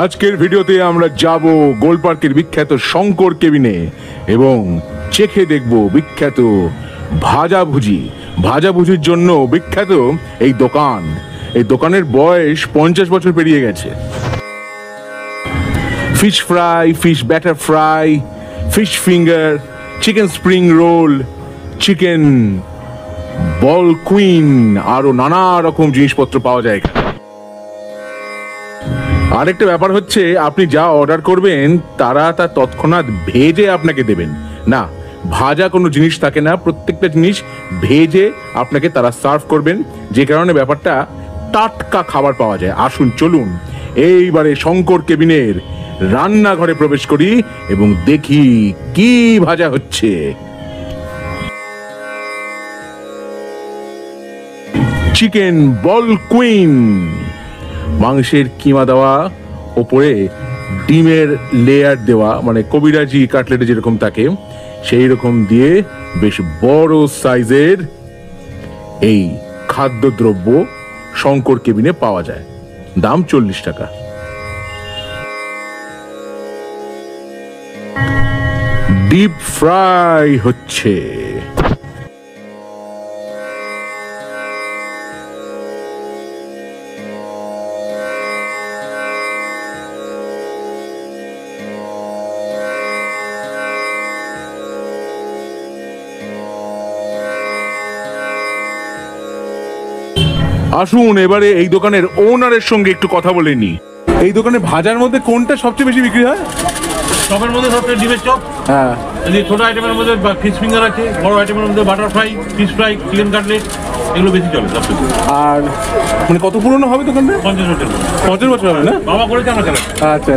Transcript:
আজকের ভিডিওতে আমরা যাব গোল পার্কের বিখ্যাত শঙ্কর কেবিনে এবং চেখে দেখব বিখ্যাত ভাজাভুজি। ভাজাভুজির জন্য বিখ্যাত এই দোকান। এই দোকানের বয়স 50 বছর পেরিয়ে গেছে। Fish fry, fish batter fry, fish finger, chicken spring roll, chicken বল কুইন, আরো নানা রকম জিনিসপত্র পাওয়া যায় এখানে। আরেকটা ব্যাপার হচ্ছে, আপনি যা অর্ডার করবেন তারা তা তৎক্ষণাৎ ভেজে আপনাকে দেবেন না, ভাজা কোনো জিনিস থাকে না, প্রত্যেকটা জিনিস ভেজে আপনাকে তারা সার্ভ করবেন, যে কারণে ব্যাপারটা টাটকা খাবার পাওয়া যায়। আসুন চলুন এইবারে শঙ্কর কেবিনের রান্নাঘরে প্রবেশ করি এবং দেখি কি ভাজা হচ্ছে। চিকেন বল কুইন, মাংসের কিমা দেওয়া, ওপরে ডিমের লেয়ার দেওয়া, মানে কবিরাজি কাটলেটে যেরকম থাকে সেই রকম দিয়ে বেশ বড় সাইজের এই খাদ্যদ্রব্য শঙ্কর কেবিনে পাওয়া যায়। দাম 40 টাকা। ডিপ ফ্রাই হচ্ছে। আসুন এবারে এই দোকানের ওনারের সঙ্গে একটু কথা বলে নি। এই দোকানে ভাজার মধ্যে কোনটা সবচেয়ে বেশি বিক্রি হয়? চপের মধ্যে সবচেয়ে ডিমের চপ, হ্যাঁ, ছোট আইটেমের মধ্যে ফিশ ফিঙ্গার আছে, বড় আইটেমের মধ্যে butter fry, fish fry, chicken cutlet, এগুলো বেশি চলে সবচেয়ে। আর মানে কত পুরনো হবে দোকানটা? 50 বছর। 50 বছর হবে না? বাবা করেছে আমার কেন। আচ্ছা।